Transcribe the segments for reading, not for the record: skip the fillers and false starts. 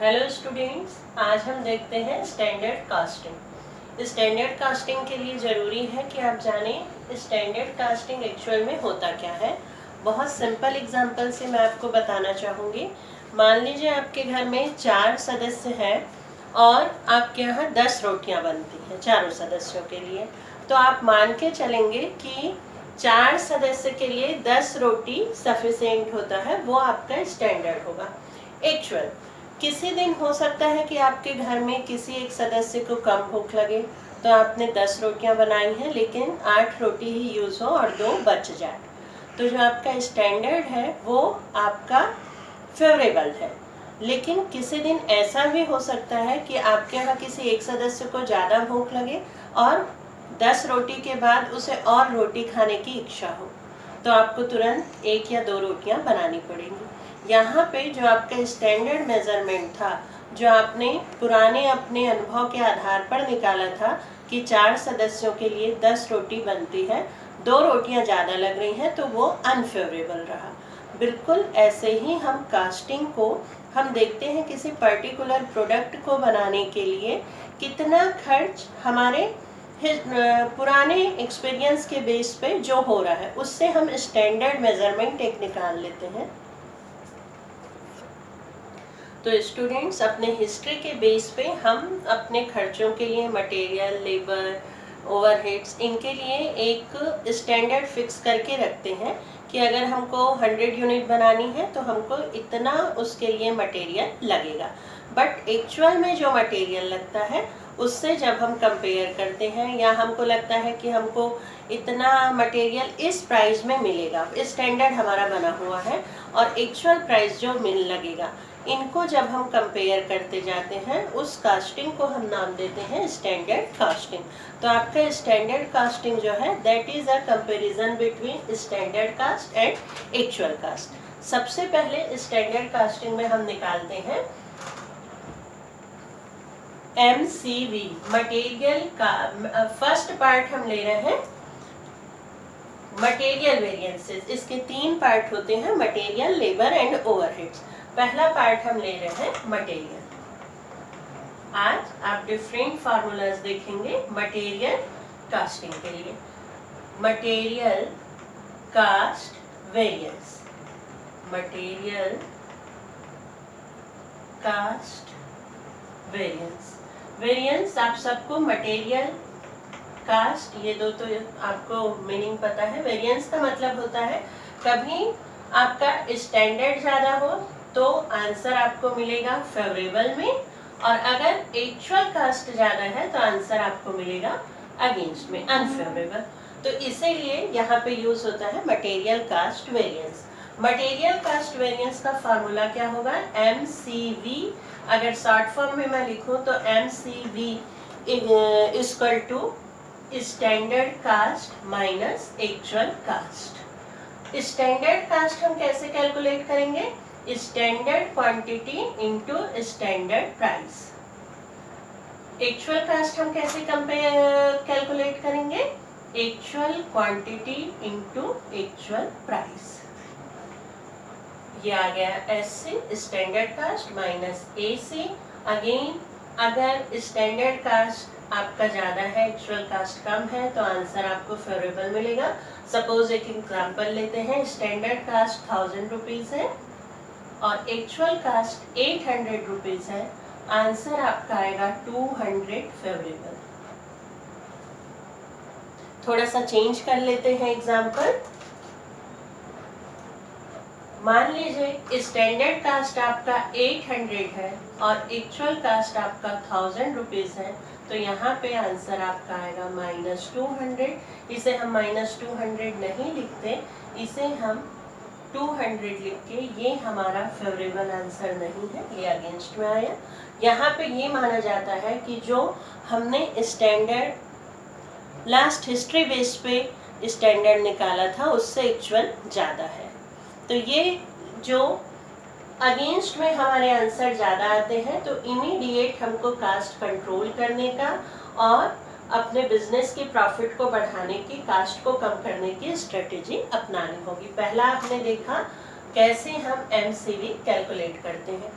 Hello students, आज हम देखते हैं स्टैंडर्ड कास्टिंग। स्टैंडर्ड कास्टिंग के लिए ज़रूरी है कि आप जानें स्टैंडर्ड कास्टिंग एक्चुअल में होता क्या है। बहुत सिंपल एग्जांपल से मैं आपको बताना चाहूँगी। मान लीजिए आपके घर में 4 सदस्य हैं और आपके यहाँ 10 रोटियाँ बनती हैं चारों सदस्यों के लिए। तो आप मान के चलेंगे कि 4 सदस्य के लिए 10 रोटी सफिशिएंट होता है, वो आपका स्टैंडर्ड होगा। एक्चुअल किसी दिन हो सकता है कि आपके घर में किसी एक सदस्य को कम भूख लगे, तो आपने 10 रोटियां बनाई हैं लेकिन 8 रोटी ही यूज़ हो और 2 बच जाए। तो जो आपका स्टैंडर्ड है वो आपका फेवरेबल है। लेकिन किसी दिन ऐसा भी हो सकता है कि आपके यहाँ किसी एक सदस्य को ज़्यादा भूख लगे और 10 रोटी के बाद उसे और रोटी खाने की इच्छा हो, तो आपको तुरंत 1 या 2 रोटियां बनानी पड़ेंगी। यहाँ पे जो आपका स्टैंडर्ड मेजरमेंट था, जो आपने पुराने अपने अनुभव के आधार पर निकाला था कि 4 सदस्यों के लिए 10 रोटी बनती है, 2 रोटियां ज़्यादा लग रही हैं, तो वो अनफेवरेबल रहा। बिल्कुल ऐसे ही हम कास्टिंग को हम देखते हैं किसी पर्टिकुलर प्रोडक्ट को बनाने के लिए कितना खर्च हमारे पुराने एक्सपीरियंस के बेस पे जो हो रहा है उससे हम स्टैंडर्ड मेजरमेंट एक निकाल लेते हैं। तो स्टूडेंट्स, अपने हिस्ट्री के बेस पे हम अपने खर्चों के लिए मटेरियल, लेबर, ओवरहेड्स, इनके लिए एक स्टैंडर्ड फिक्स करके रखते हैं कि अगर हमको 100 यूनिट बनानी है तो हमको इतना उसके लिए मटेरियल लगेगा। बट एक्चुअल में जो मटेरियल लगता है उससे जब हम कंपेयर करते हैं या हमको लगता है कि हमको इतना मटेरियल इस प्राइस में मिलेगा, स्टैंडर्ड हमारा बना हुआ है, और एक्चुअल प्राइस जो मिल लगेगा, इनको जब हम कंपेयर करते जाते हैं उस कास्टिंग को हम नाम देते हैं स्टैंडर्ड कास्टिंग। तो आपका स्टैंडर्ड कास्टिंग जो है that is a comparison between standard cost and actual cost. सबसे पहले स्टैंडर्ड कास्टिंग में हम निकालते हैं MCV, मटेरियल का फर्स्ट पार्ट हम ले रहे हैं मटेरियल वेरिएंसेस। इसके 3 पार्ट होते हैं, मटेरियल, लेबर एंड ओवरहेड्स। पहला पार्ट हम ले रहे हैं मटेरियल। आज आप डिफरेंट फार्मूलाज देखेंगे मटेरियल कास्टिंग के लिए। Material cost variance, material cost variance. Variance आप सबको मटेरियल कास्ट, ये दो तो आपको मीनिंग पता है। वेरिएंस का मतलब होता है कभी आपका स्टैंडर्ड ज़्यादा हो तो आंसर आपको मिलेगा फेवरेबल में, और अगर एक्चुअल कास्ट ज़्यादा है तो आंसर आपको मिलेगा अगेंस्ट में, अनफेवरेबल। तो इसीलिए यहाँ पे यूज होता है material cost variance. Material cost variance का फार्मूला क्या होगा? MCV। अगर शॉर्ट फॉर्म में मैं लिखूं तो MCV equal to standard cost minus actual cost. Standard cost हम कैसे कैलकुलेट करेंगे? Standard quantity into standard price. Actual cost हम कैसे कैलकुलेट करेंगे? Actual quantity into actual price. ये आ गया SC, standard cost, minus AC। Again अगर स्टैंडर्ड कास्ट आपका ज़्यादा है, एक्चुअल कास्ट कम है, तो आंसर आपको फेवरेबल मिलेगा। सपोज एक एग्जांपल लेते हैं, स्टैंडर्ड कास्ट 1000 रुपीज़ है और एक्चुअल कास्ट 800 रुपीज़ है, आंसर आपका आएगा 200 फेवरेबल। थोड़ा सा चेंज कर लेते हैं एग्जांपल। मान लीजिए स्टैंडर्ड कास्ट आपका 800 है और एक्चुअल कास्ट आपका 1000 रुपीज़ है, तो यहाँ पे आंसर आपका आएगा -200। इसे हम -200 नहीं लिखते, इसे हम 200 लिख के, ये हमारा फेवरेबल आंसर नहीं है, ये अगेंस्ट में आया। यहाँ पे ये माना जाता है कि जो हमने स्टैंडर्ड लास्ट हिस्ट्री बेस पे स्टैंडर्ड निकाला था उससे एक्चुअल ज़्यादा है। तो ये जो अगेंस्ट में हमारे आंसर ज़्यादा आते हैं, तो इमीडिएट हमको कास्ट कंट्रोल करने का और अपने बिजनेस के प्रॉफिट को बढ़ाने की, कास्ट को कम करने की स्ट्रेटेजी अपनानी होगी। पहला आपने देखा कैसे हम MCV कैलकुलेट करते हैं।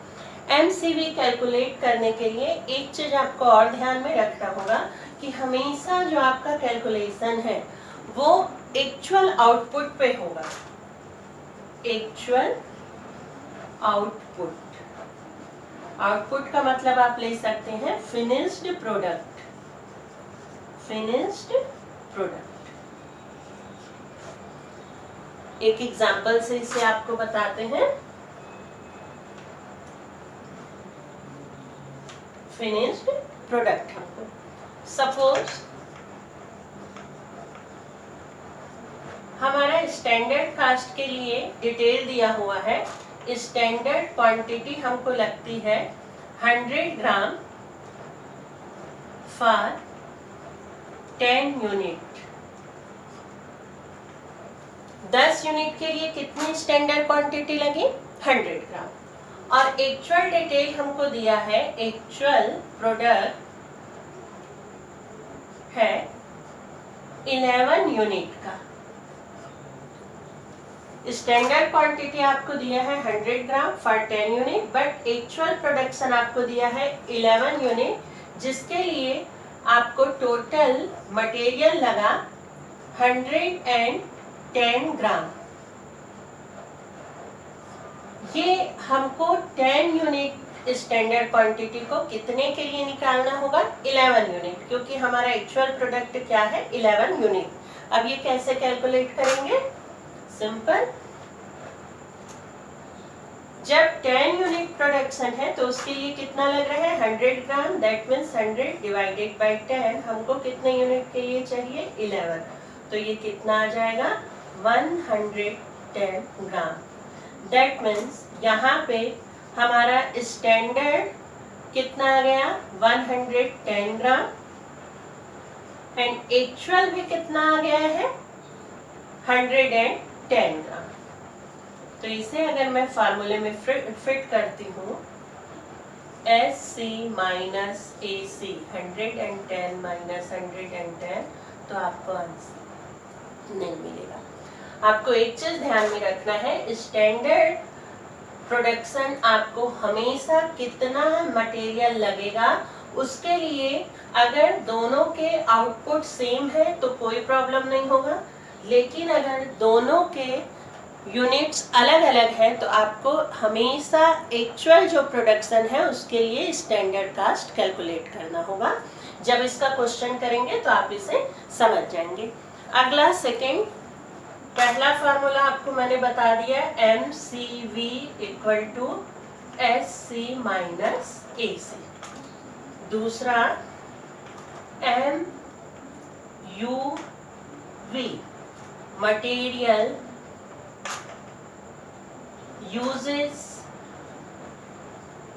MCV कैलकुलेट करने के लिए एक चीज आपको और ध्यान में रखना होगा कि हमेशा जो आपका कैलकुलेशन है वो एक्चुअल आउटपुट पे होगा। एक्चुअल आउटपुट, आउटपुट का मतलब आप ले सकते हैं फिनिश्ड प्रोडक्ट, फिनिश्ड प्रोडक्ट। एक एग्जांपल से इसे आपको बताते हैं। फिनिश्ड प्रोडक्ट हमको सपोज हमारा स्टैंडर्ड कास्ट के लिए डिटेल दिया हुआ है। स्टैंडर्ड क्वांटिटी हमको लगती है 100 ग्राम फॉर 10 यूनिट। 10 यूनिट के लिए कितनी स्टैंडर्ड क्वांटिटी लगी? 100 ग्राम। और एक्चुअल डिटेल हमको दिया है, एक्चुअल प्रोडक्ट है 11 यूनिट का। स्टैंडर्ड क्वांटिटी आपको दिया है 100 gram for 10 unit, but actual production आपको दिया है 11 यूनिट, जिसके लिए आपको टोटल मटेरियल लगा 110 ग्राम। ये हमको 10 यूनिट स्टैंडर्ड क्वांटिटी को कितने के लिए निकालना होगा? 11 यूनिट, क्योंकि हमारा एक्चुअल प्रोडक्ट क्या है? 11 यूनिट। अब ये कैसे कैलकुलेट करेंगे? सिंपल, जब 10 यूनिट प्रोडक्शन है तो उसके लिए कितना लग रहा है? 100 ग्राम, दैट मीन्स 100 डिवाइडेड बाय 10। हमको कितने यूनिट के लिए चाहिए? 11। तो ये कितना आ जाएगा? 110 ग्राम। दैट मीन्स यहाँ पे हमारा स्टैंडर्ड कितना आ गया? 110 ग्राम, एंड एक्चुअल भी कितना आ गया है? 110 ग्राम। तो इसे अगर मैं फार्मूले में फिट करती हूँ, SC माइनस AC, 110 माइनस 110, तो आपको आंसर नहीं मिलेगा। आपको एक चीज ध्यान में रखना है, स्टैंडर्ड प्रोडक्शन आपको हमेशा कितना मटेरियल लगेगा, उसके लिए अगर दोनों के आउटपुट सेम है तो कोई प्रॉब्लम नहीं होगा, लेकिन अगर दोनों के यूनिट्स अलग अलग है तो आपको हमेशा एक्चुअल जो प्रोडक्शन है उसके लिए स्टैंडर्ड कास्ट कैलकुलेट करना होगा। जब इसका क्वेश्चन करेंगे तो आप इसे समझ जाएंगे। अगला सेकंड, पहला फार्मूला आपको मैंने बता दिया, MCV equal to SC minus AC। दूसरा MUV, material usage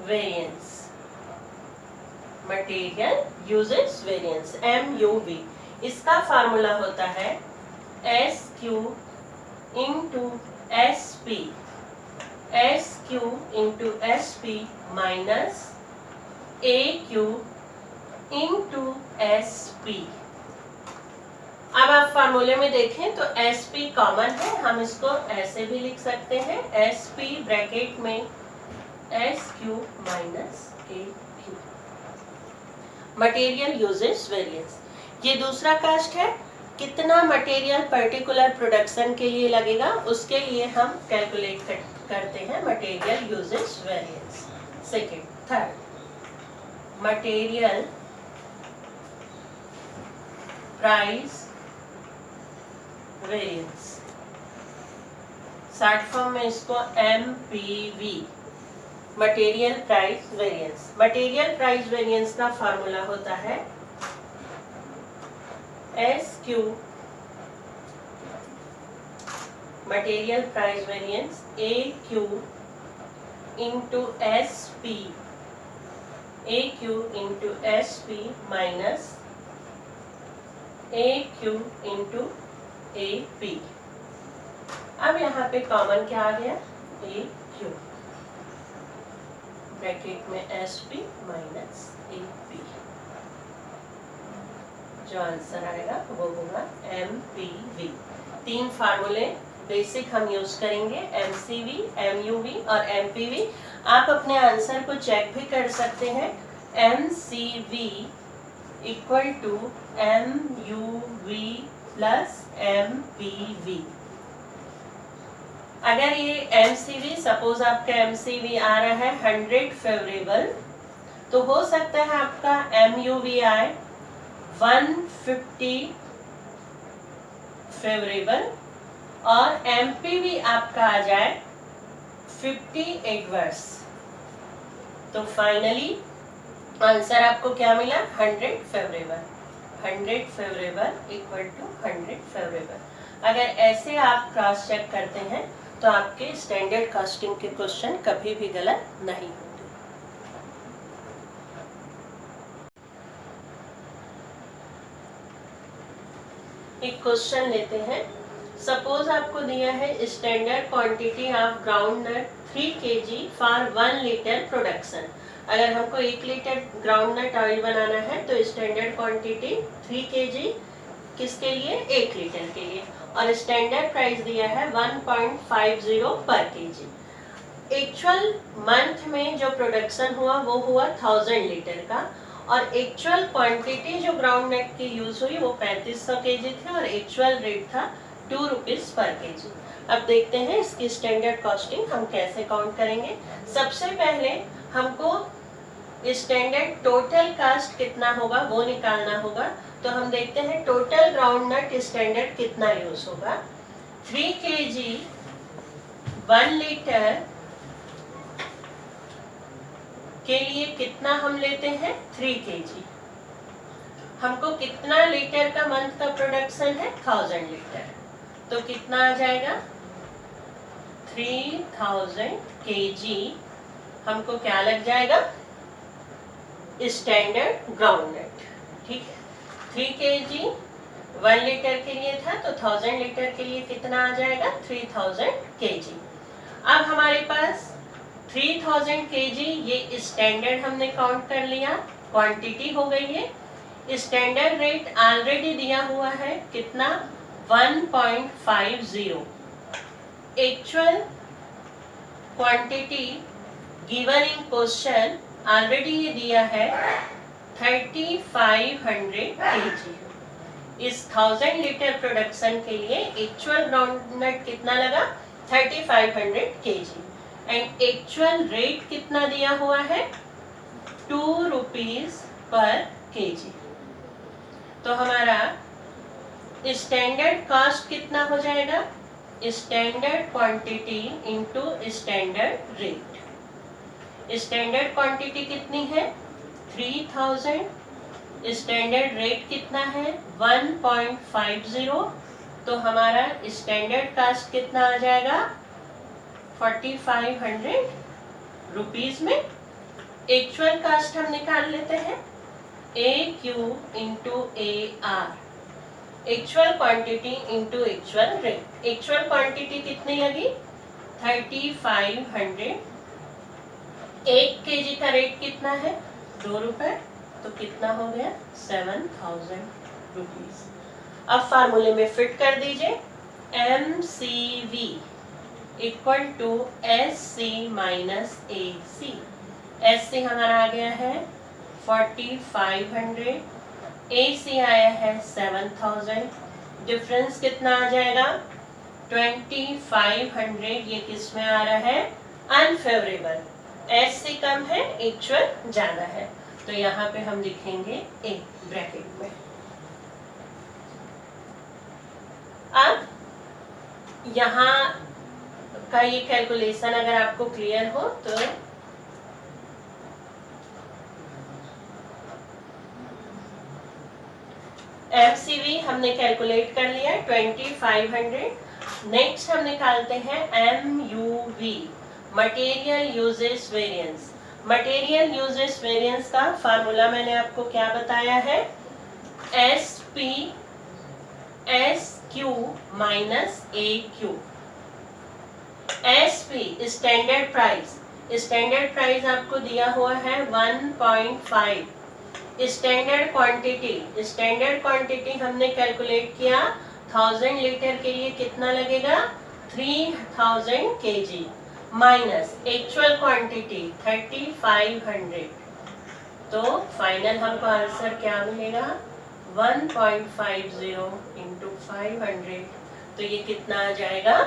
variance, material usage variance, MUV। इसका फार्मूला होता है SQ into SP, SQ into SP minus AQ into SP। अब आप फार्मूले में देखें तो SP कॉमन है, हम इसको ऐसे भी लिख सकते हैं, SP ब्रैकेट में SQ minus AQ, material usage variance. ये दूसरा कास्ट है, कितना मटेरियल पर्टिकुलर प्रोडक्शन के लिए लगेगा उसके लिए हम कैलकुलेट करते हैं material usage variance. Second, third, material price variance, short form में इसको MPV, material price variance. Material price variance का फार्मूला होता है SQ, material price variance AQ into SP, AQ into SP minus AQ into AP। अब यहाँ पे common क्या आ गया? AQ ब्रैकेट में SP माइनस AP। जो आंसर आएगा वो होगा MPV। 3 फार्मूले बेसिक हम यूज करेंगे, MCV, MUV और MPV। आप अपने आंसर को चेक भी कर सकते हैं। MCV equal to MUV plus MPV। अगर ये MCV, सपोज आपका MCV आ रहा है 100 फेवरेबल, तो हो सकता है आपका MUV आए 150 फेवरेबल और MPV आपका आ जाए 50 एडवर्स। तो फाइनली आंसर आपको क्या मिला? 100 favourable. 100 favourable equal to 100 favourable. अगर ऐसे आप क्रॉस चेक करते हैं तो आपके स्टैंडर्ड कास्टिंग के क्वेश्चन कभी भी गलत नहीं होंगे। एक क्वेश्चन लेते हैं। सपोज आपको दिया है standard quantity of groundnut 3 kg for 1 litre production. अगर हमको 1 लीटर ग्राउंड नट ऑयल बनाना है तो स्टैंडर्ड क्वांटिटी 3 kg किसके लिए? 1 लीटर के लिए। और स्टैंडर्ड प्राइस दिया है 1.50 पर केजी। एक्चुअल मंथ में जो प्रोडक्शन हुआ वो हुआ 1000 लीटर का, और एक्चुअल क्वांटिटी जो ग्राउंड नट की यूज हुई वो 3500 केजी थी और एक्चुअल रेट था 2 रुपीज पर केजी। अब देखते हैं इसकी स्टैंडर्ड कॉस्टिंग हम कैसे काउंट करेंगे। सबसे पहले हमको स्टैंडर्ड टोटल कास्ट कितना होगा वो निकालना होगा। तो हम देखते हैं टोटल ग्राउंड नट स्टैंडर्ड कितना यूज होगा। 3 kg 1 लीटर के लिए कितना हम लेते हैं? 3 kg। हमको कितना लीटर का मंथ का प्रोडक्शन है? 1000 लीटर। तो कितना आ जाएगा? 3000 kg हमको क्या लग जाएगा? Standard groundnut. ठीक है, 3 kg 1 लीटर के लिए था तो 1000 लीटर के लिए कितना आ जाएगा? 3000 kg। अब हमारे पास 3000 kg ये स्टैंडर्ड हमने काउंट कर लिया, क्वांटिटी हो गई है। स्टैंडर्ड रेट ऑलरेडी दिया हुआ है कितना? 1.50। Actual quantity given in question already ये दिया है 3500 kg। इस 1000 लीटर प्रोडक्शन के लिए एक्चुअल ग्राउंड नट कितना लगा? 3500 kg। एंड एक्चुअल रेट कितना दिया हुआ है? 2 रुपीज पर केजी। तो हमारा स्टैंडर्ड कॉस्ट कितना हो जाएगा? Standard quantity into standard rate. Standard quantity कितनी है? 3000। स्टैंडर्ड रेट कितना है? 1.50। तो हमारा स्टैंडर्ड कास्ट कितना आ जाएगा? 4500 रुपीज में। एक्चुअल कास्ट हम निकाल लेते हैं, AQ into AR। Actual quantity into actual rate. Actual quantity कितनी लगी? 3500। 1 kg का रेट कितना है? 2 रुपए। तो कितना हो गया? 7000 रुपीज। अब फार्मूले में फिट कर दीजिए। MCV equal to SC minus AC। SC हमारा आ गया है 4500, AC आया है 7000। डिफरेंस कितना आ जाएगा? 2500। ये किस में आ रहा है? अनफेवरेबल। SC कम है, एक्चुअल ज्यादा है, तो यहाँ पे हम लिखेंगे A ब्रैकेट में। अब यहाँ का ये कैलकुलेशन अगर आपको क्लियर हो तो MCV हमने कैलकुलेट कर लिया 2500। नेक्स्ट हम निकालते हैं MUV, material usage variance. Material usage variance का फार्मूला मैंने आपको क्या बताया है? SP SQ minus AQ। SP standard price. Standard price आपको दिया हुआ है 1.5। स्टैंडर्ड क्वांटिटी, स्टैंडर्ड क्वांटिटी हमने कैलकुलेट किया 1000 लीटर के लिए कितना लगेगा? 3000 kg माइनस एक्चुअल क्वांटिटी 3500, तो फाइनल हमको आंसर क्या मिलेगा 1.50 इंटू 500, तो ये कितना आ जाएगा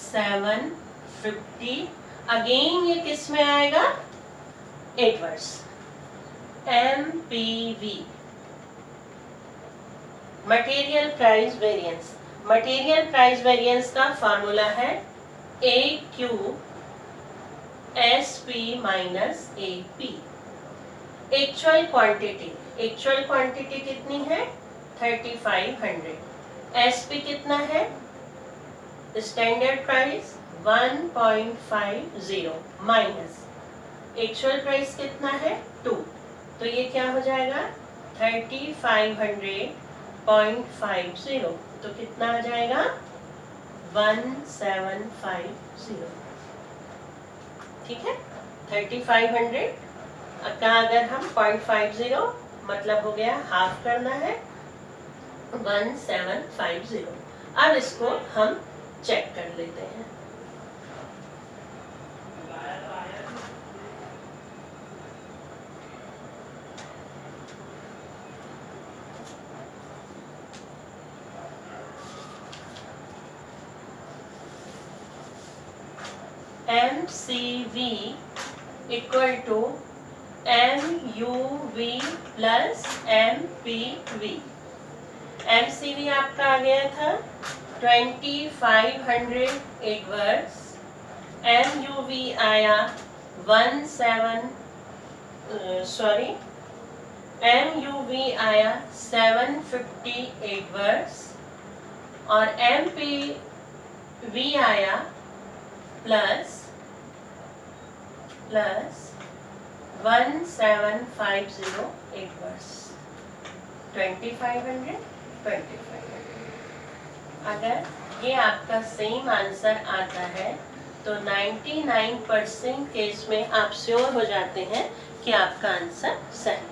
750। अगेन ये किस में आएगा adverse. MPV material price variance. Material price variance का फॉर्मूला है AQ SP minus AP। Actual quantity, actual quantity कितनी है 3500। SP कितना है standard price 1.50 minus actual price कितना है 2, तो ये क्या हो जाएगा 3500.50, तो कितना आ जाएगा 1750। ठीक है 3500 का अगर हम 0.50 मतलब हो गया हाफ करना है 1750। अब इसको हम चेक कर लेते हैं। MCV equal to MUV plus MPV। MCV आपका आ गया था 2500 एडवर्स, MUV आया MUV आया 750 एडवर्स और MPV आया प्लस 1750 एडवर्स। 2500 अगर ये आपका सेम आंसर आता है तो 99% केस में आप श्योर हो जाते हैं कि आपका आंसर सही।